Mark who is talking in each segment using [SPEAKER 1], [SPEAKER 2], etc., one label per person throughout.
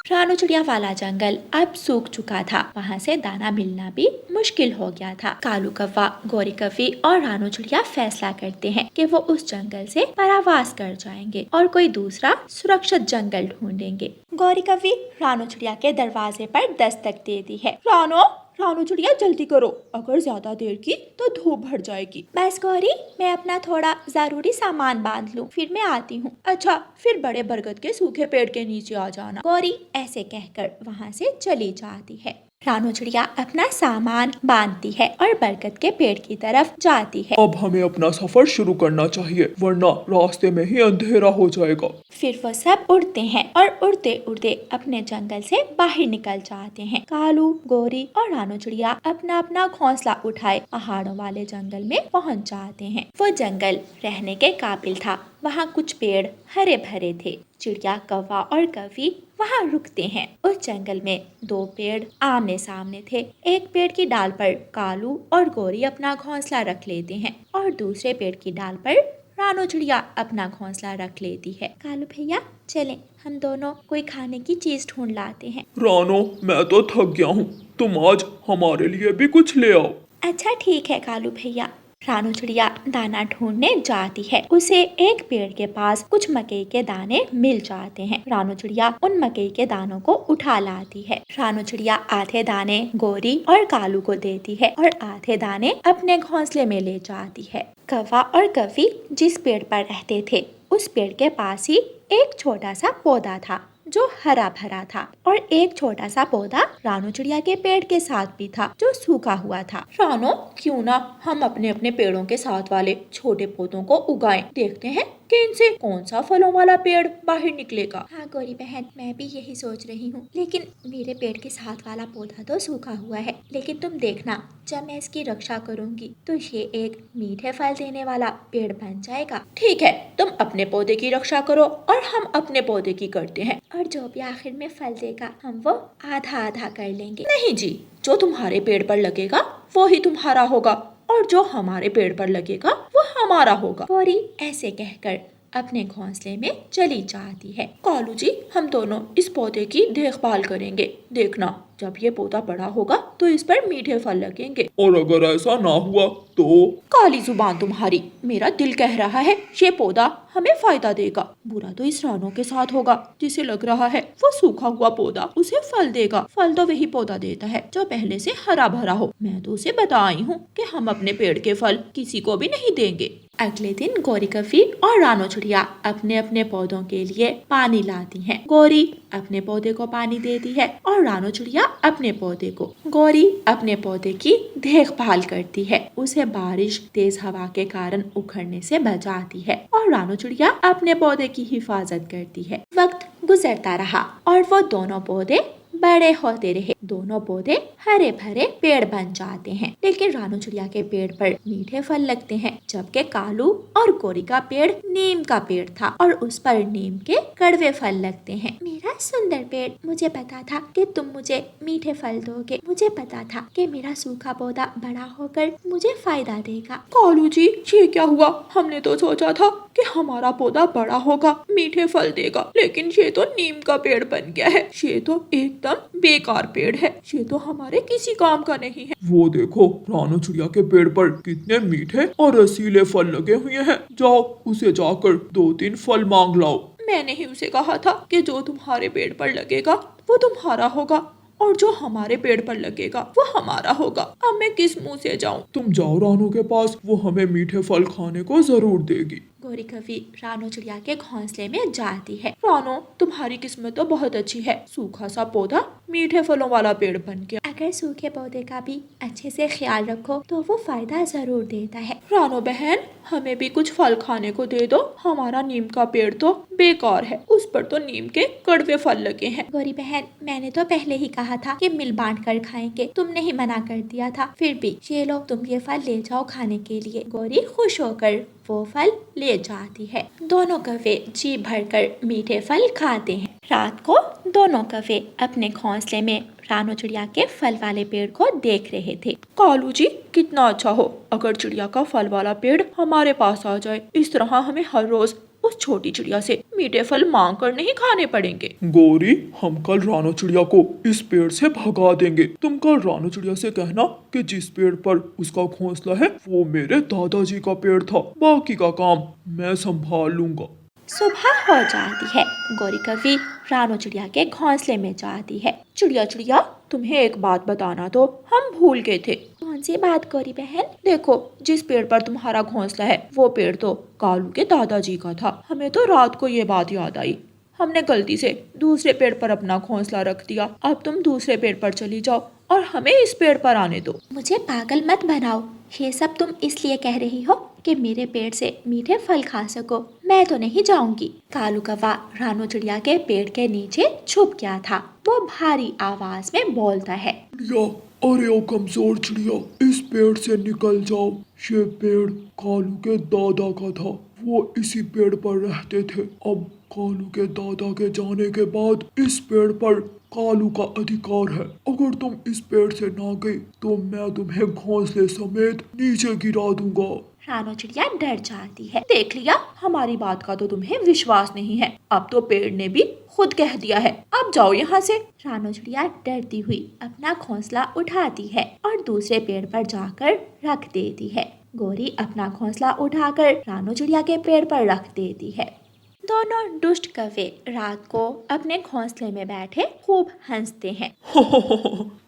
[SPEAKER 1] रानू चिड़िया वाला जंगल अब सूख चुका था। वहाँ से दाना मिलना भी मुश्किल हो गया था। कालू कौवा, गौरी कौवी और रानू चिड़िया फैसला करते हैं कि वो उस जंगल से परावास कर जाएंगे और कोई दूसरा सुरक्षित जंगल ढूंढेंगे। गौरी कौवी रानू चिड़िया के दरवाजे पर दस्तक देती है। रानू चिड़िया जल्दी करो, अगर ज्यादा देर की तो धूप भर जाएगी। बस गौरी, मैं अपना थोड़ा जरूरी सामान बांध लूं, फिर मैं आती हूँ। अच्छा, फिर बड़े बरगद के सूखे पेड़ के नीचे आ जाना। गौरी ऐसे कहकर वहाँ से चली जाती है। रानू चिड़िया अपना सामान बांधती है और बरगद के पेड़ की तरफ जाती है।
[SPEAKER 2] अब हमें अपना सफर शुरू करना चाहिए, वरना रास्ते में ही अंधेरा हो जाएगा।
[SPEAKER 1] फिर वो सब उड़ते हैं और उड़ते उड़ते अपने जंगल से बाहर निकल जाते हैं। कालू, गौरी और रानू चिड़िया अपना अपना घोंसला उठाए पहाड़ों वाले जंगल में पहुंच जाते हैं। वो जंगल रहने के काबिल था। वहाँ कुछ पेड़ हरे भरे थे। चिड़िया, कौवा और कौवी वहाँ रुकते हैं। उस जंगल में दो पेड़ आमने सामने थे। एक पेड़ की डाल पर कालू और गौरी अपना घोंसला रख लेते हैं और दूसरे पेड़ की डाल पर रानू चिड़िया अपना घोंसला रख लेती है। कालू भैया, चलें, हम दोनों कोई खाने की चीज ढूंढ लाते हैं।
[SPEAKER 2] रानो, मैं तो थक गया हूँ, तुम आज हमारे लिए भी कुछ ले आओ।
[SPEAKER 1] अच्छा ठीक है कालू भैया। रानू चिड़िया दाना ढूंढने जाती है। उसे एक पेड़ के पास कुछ मकई के दाने मिल जाते हैं। रानू चिड़िया उन मकई के दानों को उठा लाती है। रानू चिड़िया आधे दाने गौरी और कालू को देती है और आधे दाने अपने घोंसले में ले जाती है। कौवा और कौवी जिस पेड़ पर रहते थे, उस पेड़ के पास ही एक छोटा सा पौधा था जो हरा भरा था, और एक छोटा सा पौधा रानू चिड़िया के पेड़ के साथ भी था जो सूखा हुआ था। रानो, क्यों ना हम अपने अपने पेड़ों के साथ वाले छोटे पौधों को उगाएं, देखते हैं कि इनसे कौन सा फलों वाला पेड़ बाहर निकलेगा। हाँ गौरी बहन, मैं भी यही सोच रही हूँ, लेकिन मेरे पेड़ के साथ वाला पौधा तो सूखा हुआ है, लेकिन तुम देखना, जब मैं इसकी रक्षा करूँगी तो ये एक मीठे फल देने वाला पेड़ बन जाएगा। ठीक है, तुम अपने पौधे की रक्षा करो और हम अपने पौधे की करते हैं, और जो भी आखिर में फल देगा हम वो आधा आधा कर लेंगे। नहीं जी, जो तुम्हारे पेड़ पर लगेगा वो ही तुम्हारा होगा, और जो हमारे पेड़ पर लगेगा वो हमारा होगा। गौरी ऐसे कहकर अपने घोंसले में चली जाती है। कालू जी, हम दोनों इस पौधे की देखभाल करेंगे, देखना जब ये पौधा बड़ा होगा तो इस पर मीठे फल लगेंगे।
[SPEAKER 2] और अगर ऐसा ना हुआ तो?
[SPEAKER 1] काली जुबान तुम्हारी, मेरा दिल कह रहा है ये पौधा हमें फायदा देगा। बुरा तो इस रानू के साथ होगा जिसे लग रहा है वो सूखा हुआ पौधा उसे फल देगा। फल तो वही पौधा देता है जो पहले से हरा भरा हो। मैं तो उसे बता आई हूँ कि हम अपने पेड़ के फल किसी को भी नहीं देंगे। अगले दिन गौरी कौवी और रानू चिड़िया अपने अपने पौधों के लिए पानी लाती हैं। गौरी अपने पौधे को पानी देती है और रानू चिड़िया अपने पौधे को। गौरी अपने पौधे की देखभाल करती है, उसे बारिश, तेज हवा के कारण उखड़ने से बचाती है, और रानू चिड़िया अपने पौधे की हिफाजत करती है। वक्त गुजरता रहा और वो दोनों पौधे बड़े होते रहे। दोनों पौधे हरे भरे पेड़ बन जाते हैं, लेकिन रानू चिड़िया के पेड़ पर मीठे फल लगते हैं, जबकि कालू और गौरी का पेड़ नीम का पेड़ था और उस पर नीम के कड़वे फल लगते हैं। मेरा सुंदर पेड़, मुझे पता था कि तुम मुझे मीठे फल दोगे। मुझे पता था कि मेरा सूखा पौधा बड़ा होकर मुझे फायदा देगा।
[SPEAKER 2] कालू जी, ये क्या हुआ? हमने तो सोचा था कि हमारा पौधा बड़ा होगा, मीठे फल देगा, लेकिन ये तो नीम का पेड़ बन गया है। ये तो एकदम बेकार पेड़ है, ये तो हमारे किसी काम का नहीं है। वो देखो, रानू चिड़िया के पेड़ पर कितने मीठे और रसीले फल लगे हुए हैं। जाओ, उसे जाकर 2-3 फल मांग लाओ।
[SPEAKER 1] मैंने ही उसे कहा था कि जो तुम्हारे पेड़ पर लगेगा वो तुम्हारा होगा, और जो हमारे पेड़ पर लगेगा वो हमारा होगा। अब मैं किस मुंह से जाऊं?
[SPEAKER 2] तुम जाओ रानू के पास, वो हमें मीठे फल खाने को जरूर देगी।
[SPEAKER 1] गौरी कौवी रानू चिड़िया के घोंसले में जाती है। रानू, तुम्हारी किस्मत तो बहुत अच्छी है, सूखा सा पौधा मीठे फलों वाला पेड़ बन गया। अगर सूखे पौधे का भी अच्छे से ख्याल रखो तो वो फायदा जरूर देता है। रानू बहन, हमें भी कुछ फल खाने को दे दो, हमारा नीम का पेड़ तो बेकार है, उस पर तो नीम के कड़वे फल लगे हैं। गौरी बहन, मैंने तो पहले ही कहा था कि मिल बांट कर खाएंगे, तुमने ही मना कर दिया था। फिर भी ये लो, तुम ये फल ले जाओ खाने के लिए। गौरी खुश होकर वो फल ले जाती है। दोनों कौवे जी भरकर मीठे फल खाते हैं। रात को दोनों कौवे अपने घोंसले में रानू चिड़िया के फल वाले पेड़ को देख रहे थे।
[SPEAKER 2] कालू जी, कितना अच्छा हो अगर चिड़िया का फल वाला पेड़ हमारे पास आ जाए। इस तरह हमें हर रोज उस छोटी चिड़िया से मीठे फल मांग कर नहीं खाने पड़ेंगे।
[SPEAKER 3] गौरी, हम कल रानो चिड़िया को इस पेड़ से भगा देंगे। तुम कल रानो चिड़िया से कहना कि जिस पेड़ पर उसका घोंसला है वो मेरे दादाजी का पेड़ था, बाकी का काम मैं संभाल लूंगा।
[SPEAKER 1] सुबह हो जाती है। गौरी कवि रानो चिड़िया के घोंसले में जाती है।
[SPEAKER 2] चिड़िया चिड़िया, तुम्हें एक बात बताना तो हम भूल गए थे।
[SPEAKER 1] कौन सी बात गौरी बहन?
[SPEAKER 2] देखो, जिस पेड़ पर तुम्हारा घोंसला है वो पेड़ तो कालू के दादाजी का था। हमें तो रात को ये बात याद आई, हमने गलती से दूसरे पेड़ पर अपना घोंसला रख दिया। अब तुम दूसरे पेड़ पर चली जाओ और हमें इस पेड़ पर आने दो।
[SPEAKER 1] मुझे पागल मत बनाओ। ये सब तुम इसलिए कह रही हो कि मेरे पेड़ से मीठे फल खा सको। मैं तो नहीं जाऊंगी। कालू कौवा रानो चिड़िया के पेड़ के नीचे छुप गया था। वो भारी आवाज में बोलता है,
[SPEAKER 3] चिड़िया, अरे ओ कमजोर चिड़िया, इस पेड़ से निकल जाओ। ये पेड़ कालू के दादा का था, वो इसी पेड़ पर रहते थे। अब कालू के दादा के जाने के बाद इस पेड़ पर कालू का अधिकार है। अगर तुम इस पेड़ से ना गई तो मैं तुम्हें घोंसले समेत नीचे गिरा दूंगा।
[SPEAKER 1] रानो चिड़िया डर जाती है।
[SPEAKER 2] देख लिया, हमारी बात का तो तुम्हें विश्वास नहीं है। अब तो पेड़ ने भी खुद कह दिया है, अब जाओ यहाँ से।
[SPEAKER 1] रानो चिड़िया डरती हुई अपना घोंसला उठाती है और दूसरे पेड़ पर जाकर रख देती है। गौरी अपना घोंसला उठाकर रानो चिड़िया के पेड़ पर रख देती है। दोनों दुष्ट कौवे रात को अपने घोंसले में बैठे खूब हंसते हैं।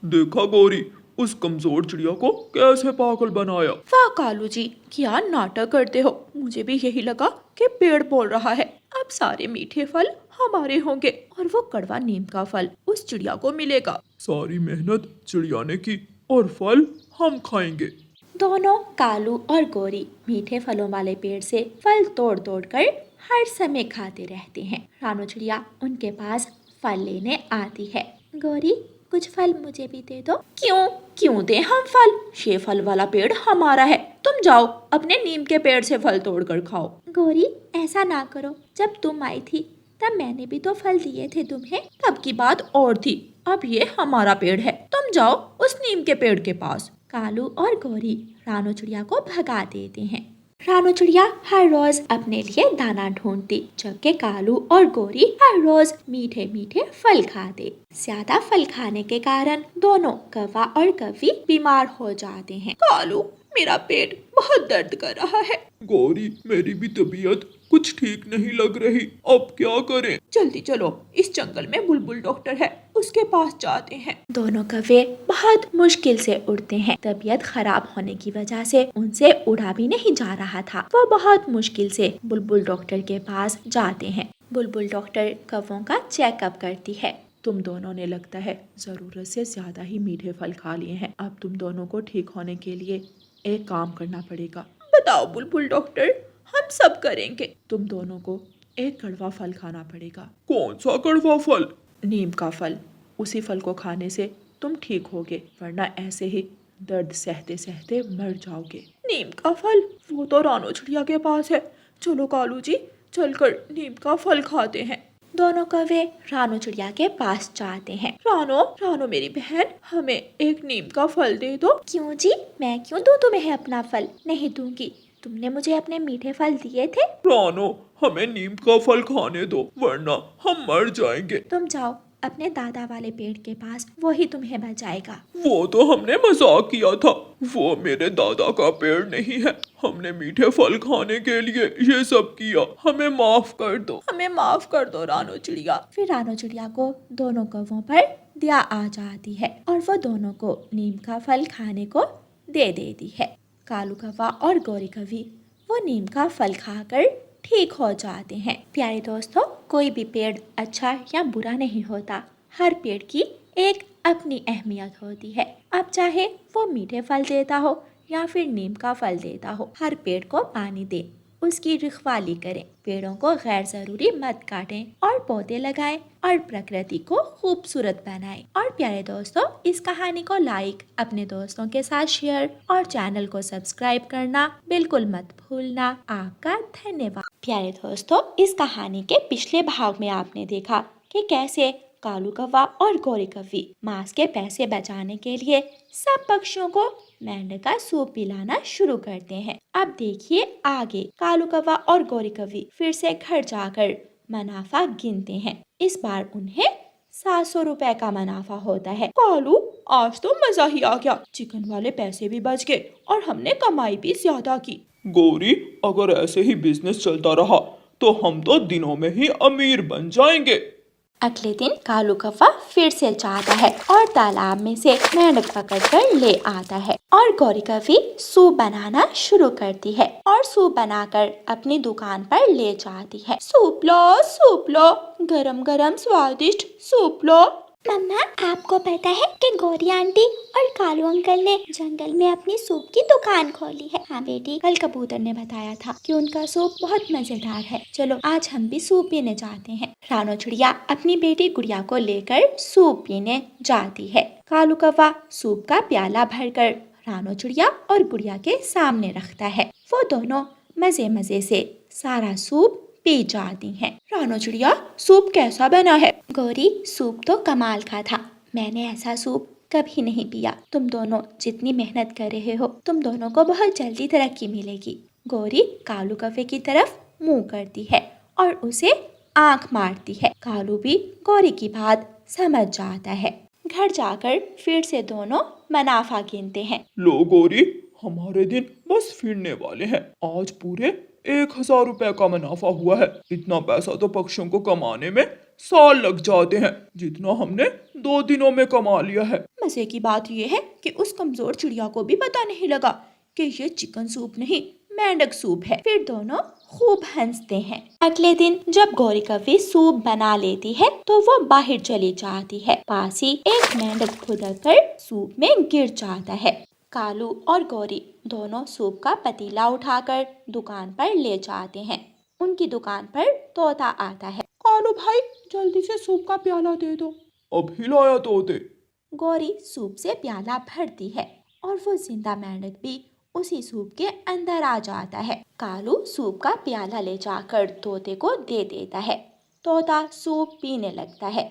[SPEAKER 3] देखा गौरी, उस कमजोर चिड़िया को कैसे पागल बनाया।
[SPEAKER 2] वाह कालू जी, क्या नाटक करते हो। मुझे भी यही लगा कि पेड़ बोल रहा है। अब सारे मीठे फल हमारे होंगे और वो कड़वा नीम का फल उस चिड़िया को मिलेगा।
[SPEAKER 3] सारी मेहनत चिड़िया ने की और फल हम खाएंगे।
[SPEAKER 1] दोनों कालू और गौरी मीठे फलों वाले पेड़ से फल तोड़ तोड़ कर हर समय खाते रहते हैं। रानो चिड़िया उनके पास फल लेने आती है। गौरी, कुछ फल मुझे भी दे दो।
[SPEAKER 2] क्यों दें हम फल? ये फल वाला पेड़ हमारा है। तुम जाओ अपने नीम के पेड़ से फल तोड़ कर खाओ।
[SPEAKER 1] गौरी, ऐसा ना करो। जब तुम आई थी तब मैंने भी तो फल दिए थे तुम्हें।
[SPEAKER 2] तब की बात और थी, अब ये हमारा पेड़ है। तुम जाओ उस नीम के पेड़ के पास।
[SPEAKER 1] कालू और गौरी रानो चिड़िया को भगा देते हैं। रानो चिड़िया हर रोज अपने लिए दाना ढूंढती, जबकि कालू और गौरी हर रोज मीठे मीठे फल खाते। ज्यादा फल खाने के कारण दोनों कौवा और कौवी बीमार हो जाते हैं।
[SPEAKER 2] कालू, मेरा पेट बहुत दर्द कर रहा है।
[SPEAKER 3] गौरी, मेरी भी तबीयत कुछ ठीक नहीं लग रही, अब क्या करें।
[SPEAKER 2] जल्दी चलो, इस जंगल में बुलबुल डॉक्टर है, उसके पास जाते हैं।
[SPEAKER 1] दोनों कौवे बहुत मुश्किल से उड़ते हैं। तबीयत खराब होने की वजह से उनसे उड़ा भी नहीं जा रहा था। वो बहुत मुश्किल से बुलबुल डॉक्टर के पास जाते हैं। बुलबुल डॉक्टर कौवों का चेकअप करती है।
[SPEAKER 2] तुम दोनों ने लगता है जरूरत से ज्यादा ही मीठे फल खा लिए हैं। अब तुम दोनों को ठीक होने के लिए एक काम करना पड़ेगा। बताओ बुलबुल डॉक्टर, हम सब करेंगे। तुम दोनों को एक कड़वा फल खाना पड़ेगा।
[SPEAKER 3] कौन सा कड़वा फल?
[SPEAKER 2] नीम का फल। उसी फल को खाने से तुम ठीक होगे, वरना ऐसे ही दर्द सहते सहते मर जाओगे। नीम का फल? वो तो रानो चिड़िया के पास है। चलो कालू जी, चलकर नीम का फल खाते हैं।
[SPEAKER 1] दोनों कौवे रानो चिड़िया के पास जाते हैं।
[SPEAKER 2] रानो मेरी बहन, हमें एक नीम का फल दे दो।
[SPEAKER 1] क्यों जी, मैं क्यों दूं तुम्हें अपना फल? नहीं दूंगी। तुमने मुझे अपने मीठे फल दिए थे।
[SPEAKER 3] रानो, हमें नीम का फल खाने दो, वरना हम मर जाएंगे।
[SPEAKER 1] तुम जाओ अपने दादा वाले पेड़ के पास, वो ही तुम्हें बचाएगा।
[SPEAKER 3] वो तो हमने मजाक किया था, वो मेरे दादा का पेड़ नहीं है। हमने मीठे फल खाने के लिए ये सब किया, हमें माफ कर दो।
[SPEAKER 2] हमें माफ कर दो रानो चिड़िया।
[SPEAKER 1] फिर रानो चिड़िया को दोनों कौवों पर दया आ जाती है और वो दोनों को नीम का फल खाने को दे देती है। कालू कौवा और गौरी कौवी वो नीम का फल खाकर ठीक हो जाते हैं। प्यारे दोस्तों, कोई भी पेड़ अच्छा या बुरा नहीं होता। हर पेड़ की एक अपनी अहमियत होती है। अब चाहे वो मीठे फल देता हो या फिर नीम का फल देता हो, हर पेड़ को पानी दे, उसकी रखवाली करें, पेड़ों को गैर जरूरी मत काटें और पौधे लगाएं और प्रकृति को खूबसूरत बनाएं। और प्यारे दोस्तों, इस कहानी को लाइक, अपने दोस्तों के साथ शेयर और चैनल को सब्सक्राइब करना बिल्कुल मत भूलना। आपका धन्यवाद। प्यारे दोस्तों, इस कहानी के पिछले भाग में आपने देखा कि कैसे कालू कौवा और गौरी कौवी मांस के पैसे बचाने के लिए सब पक्षियों को मेंढक का सूप पिलाना शुरू करते हैं। अब देखिए आगे कालू कौवा और गौरी कौवी फिर से घर जाकर मुनाफा गिनते हैं। इस बार उन्हें 700 रुपए का मुनाफा होता है।
[SPEAKER 2] कालू, आज तो मजा ही आ गया। चिकन वाले पैसे भी बच गए और हमने कमाई भी ज्यादा की।
[SPEAKER 3] गौरी, अगर ऐसे ही बिजनेस चलता रहा तो हम तो दिनों में ही अमीर बन जाएंगे।
[SPEAKER 1] अगले दिन कालू कौवा फिर से जाता है और तालाब में से मेंढक पकड़कर ले आता है और गौरी कौवी सूप बनाना शुरू करती है और सूप बनाकर अपनी दुकान पर ले जाती है। सूप लो, गरम गरम स्वादिष्ट सूप लो।
[SPEAKER 4] मम्मा, आपको पता है कि गौरी आंटी और कालू अंकल ने जंगल में अपनी सूप की दुकान खोली है।
[SPEAKER 1] हाँ बेटी, कल कबूतर ने बताया था कि उनका सूप बहुत मजेदार है। चलो आज हम भी सूप पीने जाते हैं। रानो चिड़िया अपनी बेटी गुड़िया को लेकर सूप पीने जाती है। कालू कौवा सूप का प्याला भरकर रानो चिड़िया और गुड़िया के सामने रखता है। वो दोनों मजे मजे से सारा सूप पी जाती हैं। रानो चिड़िया, सूप कैसा बना है?
[SPEAKER 4] गौरी, सूप तो कमाल का था। मैंने ऐसा सूप कभी नहीं पिया।
[SPEAKER 1] तुम दोनों जितनी मेहनत कर रहे हो, तुम दोनों को बहुत जल्दी तरक्की मिलेगी। गौरी कालू कौवे की तरफ मुंह करती है और उसे आंख मारती है। कालू भी गौरी की बात समझ जाता है। घर जाकर फिर से दोनों मुनाफा गिनते हैं।
[SPEAKER 3] लो गौरी, हमारे दिन बस फिरने वाले हैं। आज पूरे 1000 रुपए का मुनाफा हुआ है। इतना पैसा तो पक्षियों को कमाने में साल लग जाते हैं, जितना हमने 2 दिनों में कमा लिया है।
[SPEAKER 2] मजे की बात यह है कि उस कमजोर चिड़िया को भी पता नहीं लगा कि ये चिकन सूप नहीं, मेंढक सूप है।
[SPEAKER 1] फिर दोनों खूब हंसते हैं। अगले दिन जब गौरी कौवी सूप बना लेती है तो वो बाहर चली जाती है। पास ही एक मेंढक खुदक कर सूप में गिर जाता है। कालू और गौरी दोनों सूप का पतीला उठाकर दुकान पर ले जाते हैं। उनकी दुकान पर तोता आता है।
[SPEAKER 2] कालू भाई, जल्दी से सूप का प्याला दे दो।
[SPEAKER 3] अभी लाया तोते।
[SPEAKER 1] गौरी सूप से प्याला भरती है और वो जिंदा मेंढक भी उसी सूप के अंदर आ जाता है। कालू सूप का प्याला ले जाकर तोते को दे देता है। तोता सूप पीने लगता है।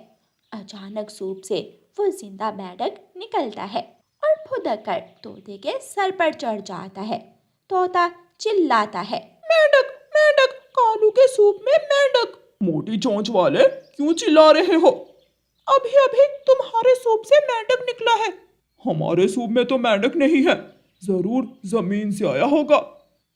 [SPEAKER 1] अचानक सूप से वो जिंदा मेंढक निकलता है और फुदक कर तोते के सर पर चढ़ जाता है। तोता चिल्लाता है,
[SPEAKER 2] मेंढक, मेंढक, कालू के सूप में मेंढक।
[SPEAKER 3] मोटी चोंच वाले, क्यों चिल्ला रहे हो?
[SPEAKER 2] अभी अभी तुम्हारे सूप से मेंढक निकला है।
[SPEAKER 3] हमारे सूप में तो मेंढक नहीं है, जरूर जमीन से आया होगा।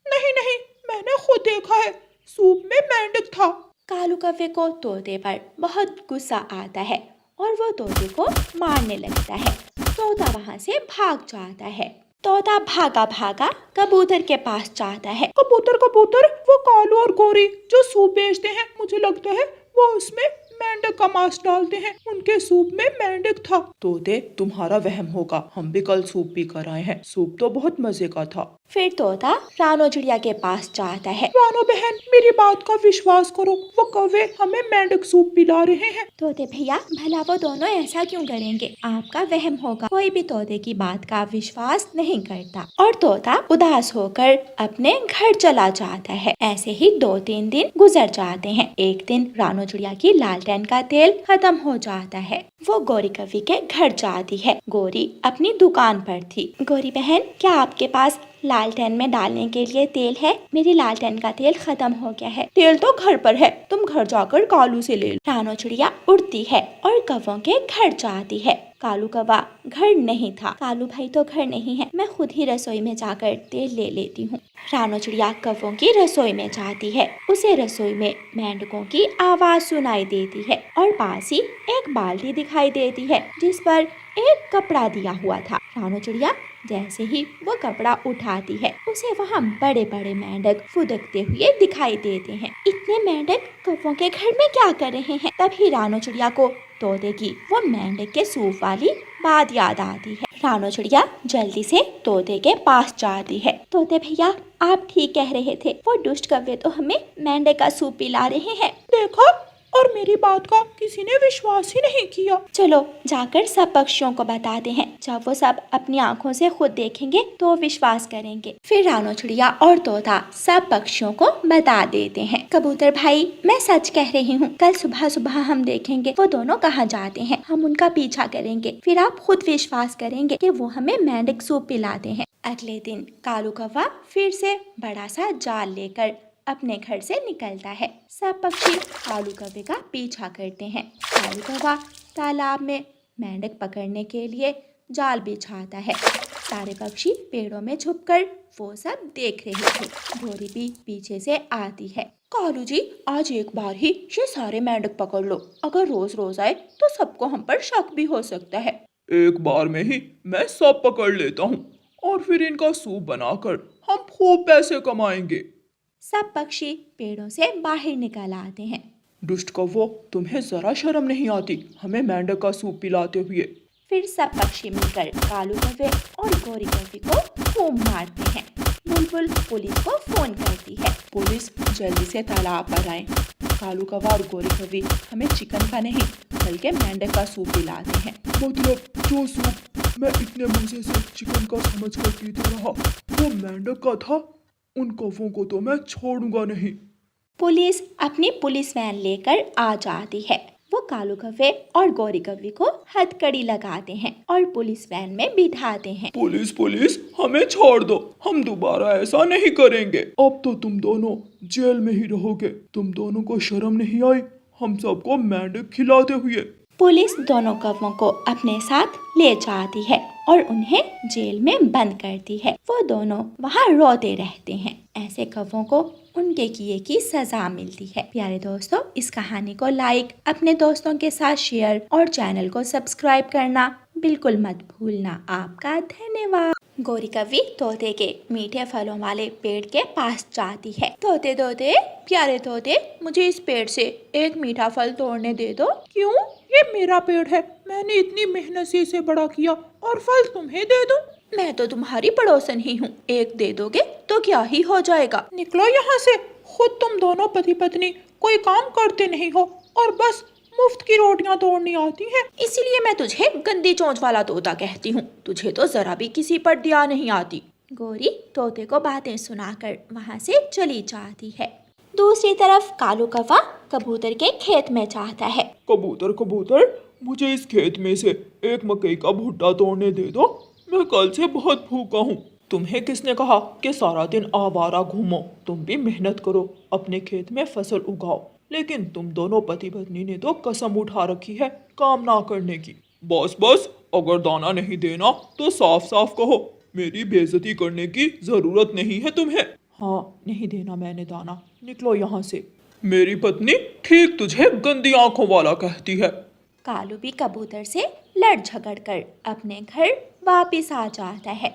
[SPEAKER 2] नहीं नहीं, मैंने खुद देखा है, सूप में मेंढक था।
[SPEAKER 1] कालू कौवे को तोते पर बहुत गुस्सा आता है और वो तोते को मारने लगता है। तोता वहाँ से भाग जाता है। तोता भागा भागा कबूतर के पास जाता है।
[SPEAKER 2] कबूतर, कबूतर, वो कालू और गौरी जो सूप बेचते हैं, मुझे लगता है वो उसमें मेंढक का मांस डालते हैं। उनके सूप में मेंढक था।
[SPEAKER 5] तोते, तुम्हारा वहम होगा। हम भी कल सूप पी कर आए हैं। सूप तो बहुत मजे का था।
[SPEAKER 1] फिर तोता रानो चिड़िया के पास जाता है।
[SPEAKER 2] रानो बहन, मेरी बात का विश्वास करो, वो कौवे हमें मेंढक सूप पिला रहे हैं।
[SPEAKER 1] तोते भैया, भला वो दोनों ऐसा क्यों करेंगे? आपका वहम होगा। कोई भी तोते की बात का विश्वास नहीं करता और तोता उदास होकर अपने घर चला जाता है। ऐसे ही 2-3 दिन गुजर जाते हैं। एक दिन रानो चिड़िया की लालटेन का तेल खत्म हो जाता है। वो गौरी कौवी के घर जाती है। गौरी अपनी दुकान पर थी। गौरी बहन, क्या आपके पास लालटेन में डालने के लिए तेल है? मेरी लालटेन का तेल खत्म हो गया है।
[SPEAKER 2] तेल तो घर पर है, तुम घर जाकर कालू से ले लो।
[SPEAKER 1] रानो चिड़िया उड़ती है और कौवों के घर जाती है। कालू कौवा घर नहीं था। कालू भाई तो घर नहीं है, मैं खुद ही रसोई में जाकर तेल ले लेती हूँ। रानो चिड़िया कौवों की रसोई में जाती है। उसे रसोई में मेंढकों की आवाज सुनाई देती है और पास ही एक बाल्टी दिखाई देती है जिस पर एक कपड़ा दिया हुआ था। रानो चिड़िया जैसे ही वो कपड़ा उठाती है, उसे वहाँ बड़े बड़े मेंढक फुदकते हुए दिखाई देते हैं। इतने मेंढक कौवों के घर में क्या कर रहे हैं? तभी रानो चिड़िया को तोते की वो मेंढक के सूप वाली बात याद आती है। रानो चिड़िया जल्दी से तोते के पास जाती है। तोते भैया, आप ठीक कह रहे थे, वो दुष्ट कौवे तो हमें मेंढक का सूप पिला रहे हैं।
[SPEAKER 2] देखा, और मेरी बात का किसी ने विश्वास ही नहीं किया।
[SPEAKER 1] चलो जाकर सब पक्षियों को बताते हैं। जब वो सब अपनी आँखों से खुद देखेंगे तो विश्वास करेंगे। फिर रानो चिड़िया और तोता सब पक्षियों को बता देते हैं। कबूतर भाई, मैं सच कह रही हूँ, कल सुबह सुबह हम देखेंगे वो दोनों कहाँ जाते हैं। हम उनका पीछा करेंगे, फिर आप खुद विश्वास करेंगे कि वो हमें मेंढक सूप पिलाते हैं। अगले दिन कालू कौवा फिर से बड़ा सा जाल लेकर अपने घर से निकलता है। सब पक्षी कालू कौवे का पीछा करते हैं। कालू कौवा तालाब में मेंढक पकड़ने के लिए जाल बिछाता है। सारे पक्षी पेड़ों में छुपकर वो सब देख रहे थे। गोरी भी पीछे से आती है। कालू जी, आज एक बार ही ये सारे मेंढक पकड़ लो। अगर रोज रोज आए तो सबको हम पर शक भी हो सकता है।
[SPEAKER 3] एक बार में ही मैं सब पकड़ लेता हूँ और फिर इनका सूप बनाकर हम खूब पैसे कमाएंगे।
[SPEAKER 1] सब पक्षी पेड़ों से बाहर निकल आते हैं।
[SPEAKER 5] दुष्ट कौवो, तुम्हें जरा शर्म नहीं आती हमें मेंढक का सूप पिलाते हुए।
[SPEAKER 1] फिर सब पक्षी मिलकर कालू कौवे और गोरी कौवे को खूब मारते हैं। बुलबुल पुलिस को फोन करती है।
[SPEAKER 5] पुलिस जल्दी से तालाब पर आए। कालू कौवा और गोरी कौवी हमें चिकन का नहीं बल्कि मेंढक का सूप पिलाते हैं।
[SPEAKER 3] मतलब जो सूप मैं इतने मजे से चिकन का समझ कर पीता रहा वो मेंढक का था। उन कौवों को तो मैं छोड़ूंगा नहीं।
[SPEAKER 1] पुलिस अपनी पुलिस वैन लेकर आ जाती है। वो कालू कौवे और गोरी कौवे को हथकड़ी लगाते हैं और पुलिस वैन में बिठाते हैं।
[SPEAKER 3] पुलिस पुलिस हमें छोड़ दो, हम दोबारा ऐसा नहीं करेंगे। अब तो तुम दोनों जेल में ही रहोगे। तुम दोनों को शर्म नहीं आई हम सबको मेंढक खिलाते हुए?
[SPEAKER 1] पुलिस दोनों कौवों को अपने साथ ले जाती है और उन्हें जेल में बंद करती है। वो दोनों वहाँ रोते रहते हैं। ऐसे कौवों को उनके किए की सजा मिलती है। प्यारे दोस्तों, इस कहानी को लाइक, अपने दोस्तों के साथ शेयर और चैनल को सब्सक्राइब करना बिल्कुल मत भूलना। आपका धन्यवाद। गोरी कौवी तोते के मीठे फलों वाले पेड़ के पास जाती है। तोते तोते, प्यारे तोते, मुझे इस पेड़ से एक मीठा फल तोड़ने दे दो।
[SPEAKER 2] क्यों? ये मेरा पेड़ है, मैंने इतनी मेहनत से इसे बड़ा किया और फल तुम्हें दे दूं?
[SPEAKER 1] मैं तो तुम्हारी पड़ोसन ही हूँ, एक दे दोगे तो क्या ही हो जाएगा।
[SPEAKER 2] निकलो यहाँ से। खुद तुम दोनों पति पत्नी कोई काम करते नहीं हो और बस मुफ्त की रोटियां तोड़नी आती हैं।
[SPEAKER 1] इसीलिए मैं तुझे गंदी चोंच वाला तोता कहती हूँ। तुझे तो जरा भी किसी पर दया नहीं आती। गोरी तोते को बातें सुनाकर वहाँ से चली जाती है। दूसरी तरफ कालू कौवा कबूतर के खेत में चाहता है।
[SPEAKER 3] कबूतर कबूतर, मुझे इस खेत में से एक मकई का भुट्टा तोड़ने दे दो। मैं कल से बहुत भूखा हूँ।
[SPEAKER 5] तुम्हें किसने कहा कि सारा दिन आवारा घूमो? तुम भी मेहनत करो, अपने खेत में फसल उगाओ। लेकिन तुम दोनों पति पत्नी ने तो कसम उठा रखी है काम ना करने की।
[SPEAKER 3] बस बस, अगर दाना नहीं देना तो साफ साफ कहो। मेरी बेइज्जती करने की जरूरत नहीं है तुम्हें।
[SPEAKER 5] हाँ, नहीं देना मैंने दाना। निकलो यहाँ से।
[SPEAKER 3] मेरी पत्नी ठीक तुझे गंदी आंखों वाला कहती है।
[SPEAKER 1] कालू भी कबूतर से लड़ झगड़ कर अपने घर वापस आ जाता है।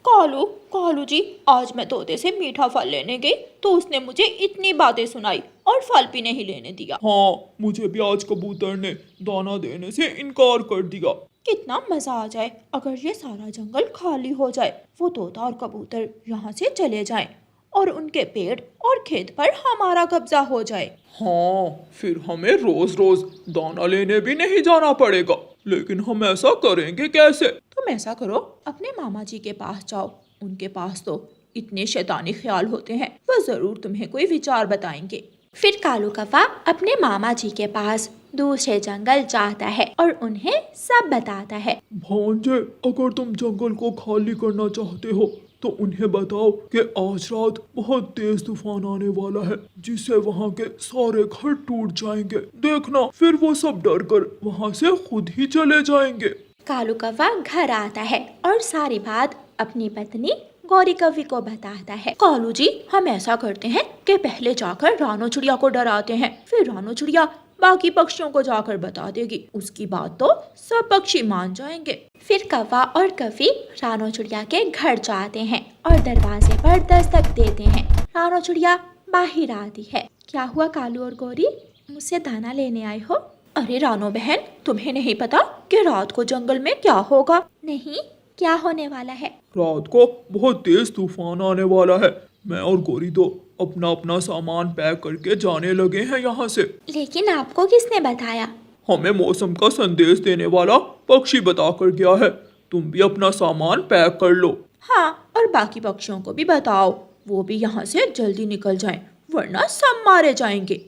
[SPEAKER 2] कालू जी, आज मैं तोते से मीठा फल लेने गई तो उसने मुझे इतनी बातें सुनाई और फल भी नहीं लेने दिया।
[SPEAKER 3] हाँ, मुझे भी आज कबूतर ने दाना देने से इनकार कर दिया।
[SPEAKER 2] कितना मजा आ जाए अगर ये सारा जंगल खाली हो जाए, वो तोता और कबूतर यहाँ से चले जाएं और उनके पेड़ और खेत पर हमारा कब्जा हो जाए।
[SPEAKER 3] हाँ, फिर हमें रोज रोज दाना लेने भी नहीं जाना पड़ेगा। लेकिन हम ऐसा करेंगे कैसे?
[SPEAKER 2] तुम ऐसा करो, अपने मामा जी के पास जाओ। उनके पास तो इतने शैतानी ख्याल होते हैं, वो जरूर तुम्हें कोई विचार बताएंगे।
[SPEAKER 1] फिर कालू कौवा अपने मामा जी के पास दूसरे जंगल जाता है और उन्हें सब बताता है।
[SPEAKER 3] भांजे, अगर तुम जंगल को खाली करना चाहते हो तो उन्हें बताओ कि आज रात बहुत तेज तूफान आने वाला है, जिससे वहाँ के सारे घर टूट जाएंगे। देखना, फिर वो सब डर कर वहाँ से खुद ही चले जाएंगे।
[SPEAKER 1] कालू कौवा घर आता है और सारी बात अपनी पत्नी गोरी कौवी को बताता है।
[SPEAKER 2] कालू जी, हम ऐसा करते हैं कि पहले जाकर रानो चिड़िया को डराते हैं, फिर रानो चिड़िया बाकी पक्षियों को जाकर बता देगी। उसकी बात तो सब पक्षी मान जाएंगे।
[SPEAKER 1] फिर कौवा और कौवी रानो चिड़िया के घर जाते हैं और दरवाजे पर दस्तक देते हैं। रानो चिड़िया बाहर आती है। क्या हुआ कालू और गोरी, मुझसे दाना लेने आए हो?
[SPEAKER 2] अरे रानो बहन, तुम्हें नहीं पता कि रात को जंगल में क्या होगा?
[SPEAKER 1] नहीं, क्या होने वाला है?
[SPEAKER 3] रात को बहुत तेज तूफान आने वाला है। मैं और गोरी तो अपना अपना सामान पैक करके जाने लगे हैं यहाँ से।
[SPEAKER 1] लेकिन आपको किसने बताया?
[SPEAKER 3] हमें मौसम का संदेश देने वाला पक्षी बता कर गया है। तुम भी अपना सामान पैक कर लो।
[SPEAKER 2] हाँ, और बाकी पक्षियों को भी बताओ, वो भी यहाँ से जल्दी निकल जाएं, वरना सब मारे जाएंगे।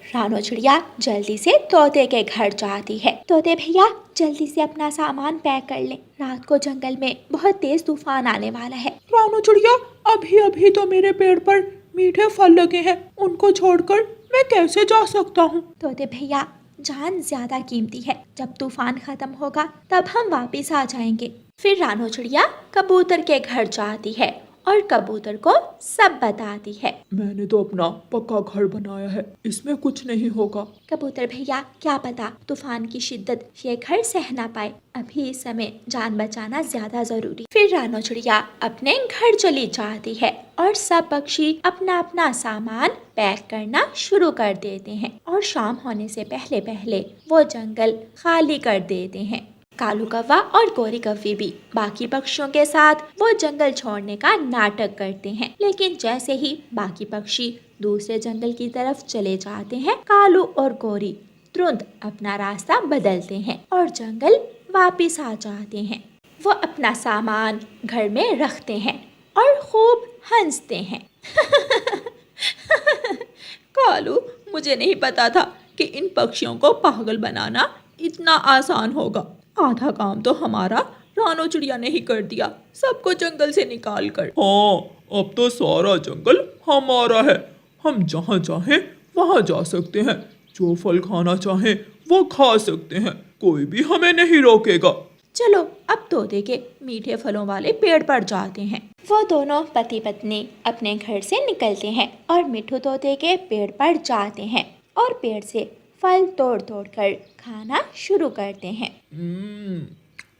[SPEAKER 1] रानो चिड़िया जल्दी से तोते के घर जाती है। तोते भैया, जल्दी से अपना सामान पैक कर लें, रात को जंगल में बहुत तेज तूफान आने वाला है।
[SPEAKER 2] रानो चिड़िया, अभी अभी तो मेरे पेड़ पर मीठे फल लगे हैं, उनको छोड़कर मैं कैसे जा सकता हूँ?
[SPEAKER 1] तोते भैया, जान ज्यादा कीमती है। जब तूफान खत्म होगा तब हम वापस आ जाएंगे। फिर रानो चिड़िया कबूतर के घर जाती है और कबूतर को सब बताती है।
[SPEAKER 5] मैंने तो अपना पक्का घर बनाया है, इसमें कुछ नहीं होगा।
[SPEAKER 1] कबूतर भैया, क्या पता तूफान की शिद्दत ये घर सह ना पाए। अभी इस समय जान बचाना ज्यादा जरूरी। फिर रानो चिड़िया अपने घर चली जाती है और सब पक्षी अपना अपना सामान पैक करना शुरू कर देते हैं और शाम होने से पहले पहले वो जंगल खाली कर देते हैं। कालू कौवा और गोरी कौवी भी बाकी पक्षियों के साथ वो जंगल छोड़ने का नाटक करते हैं, लेकिन जैसे ही बाकी पक्षी दूसरे जंगल की तरफ चले जाते हैं, कालू और गोरी तुरंत अपना रास्ता बदलते हैं और जंगल वापस आ जाते हैं। वो अपना सामान घर में रखते हैं और खूब हंसते हैं।
[SPEAKER 2] कालू, मुझे नहीं पता था कि इन पक्षियों को पागल बनाना इतना आसान होगा। आधा काम तो हमारा रानो चिड़िया ने ही कर दिया, सबको जंगल से निकाल कर।
[SPEAKER 3] हाँ, अब तो सारा जंगल हमारा है। हम जहाँ चाहें वहाँ जा सकते हैं, जो फल खाना चाहें वो खा सकते हैं, कोई भी हमें नहीं रोकेगा।
[SPEAKER 1] चलो अब तोते के मीठे फलों वाले पेड़ पर जाते हैं। वो दोनों पति पत्नी अपने घर से निकलते हैं और मिठू तोते के पेड़ पर जाते हैं और पेड़ से फल तोड़ तोड़ कर खाना शुरू करते हैं।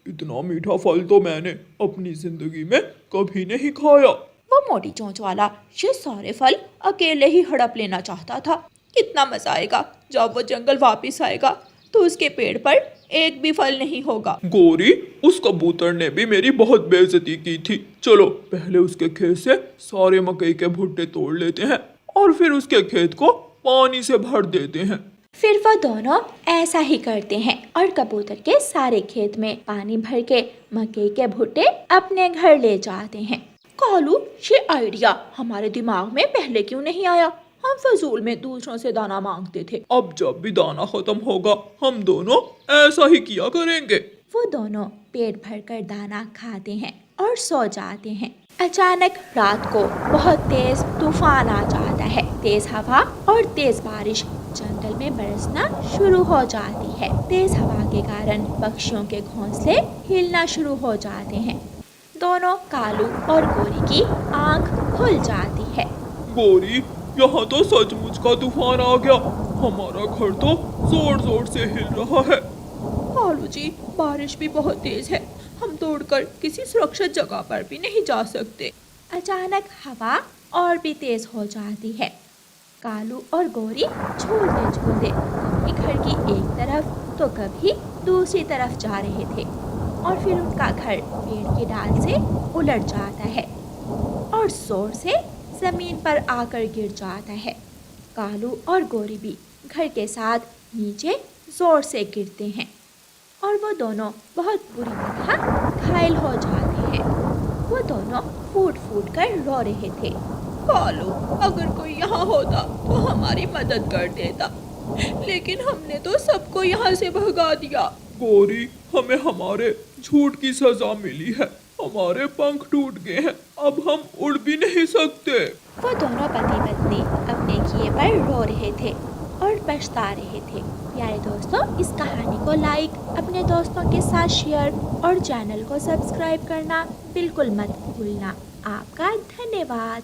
[SPEAKER 3] इतना मीठा फल तो मैंने अपनी जिंदगी में कभी नहीं खाया।
[SPEAKER 1] वो मोटी चोंच वाला ये सारे फल अकेले ही हड़प लेना चाहता था।
[SPEAKER 2] कितना मजा आएगा जब वो जंगल वापस आएगा तो उसके पेड़ पर एक भी फल नहीं होगा।
[SPEAKER 3] गोरी, उस कबूतर ने भी मेरी बहुत बेइज्जती की थी। चलो पहले उसके खेत से सारे मकई के भुट्टे तोड़ लेते हैं और फिर उसके खेत को पानी से भर देते हैं।
[SPEAKER 1] फिर वो दोनों ऐसा ही करते हैं और कबूतर के सारे खेत में पानी भर के मकई के भुट्टे अपने घर ले जाते हैं।
[SPEAKER 2] कालू, ये आइडिया हमारे दिमाग में पहले क्यों नहीं आया? हम फजूल में दूसरों से दाना मांगते थे।
[SPEAKER 3] अब जब भी दाना खत्म होगा हम दोनों ऐसा ही किया करेंगे।
[SPEAKER 1] वो दोनों पेट भर कर दाना खाते हैं और सो जाते हैं। अचानक रात को बहुत तेज तूफान आ जाता है। तेज हवा और तेज बारिश जंगल में बरसना शुरू हो जाती है। तेज हवा के कारण पक्षियों के घोंसले हिलना शुरू हो जाते हैं। दोनों कालू और गोरी की आंख खुल जाती है।
[SPEAKER 3] गोरी, यहाँ तो सचमुच का तूफान आ गया। हमारा घर तो जोर जोर से हिल रहा है।
[SPEAKER 2] कालू जी, बारिश भी बहुत तेज है, हम दौड़कर किसी सुरक्षित जगह पर भी नहीं जा सकते।
[SPEAKER 1] अचानक हवा और भी तेज हो जाती है। कालू और गोरी झूलते झूलते कभी घर की एक तरफ तो कभी दूसरी तरफ जा रहे थे और फिर उनका घर पेड़ की डाल से उलट जाता है और जोर से जमीन पर आकर गिर जाता है। कालू और गोरी भी घर के साथ नीचे जोर से गिरते हैं और वो दोनों बहुत बुरी तरह घायल हो जाते हैं। वो दोनों फूट फूट कर रो रहे थे।
[SPEAKER 2] कालू, अगर कोई यहाँ होता तो हमारी मदद कर देता, लेकिन हमने तो सबको यहाँ से भगा दिया।
[SPEAKER 3] गोरी, हमें हमारे झूठ की सजा मिली है। हमारे पंख टूट गए हैं, अब हम उड़ भी नहीं सकते।
[SPEAKER 1] वो दोनों पति पत्नी अपने किए पर रो रहे थे और पछता रहे थे। प्यारे दोस्तों, इस कहानी को लाइक, अपने दोस्तों के साथ शेयर और चैनल को सब्सक्राइब करना बिल्कुल मत भूलना। आपका धन्यवाद।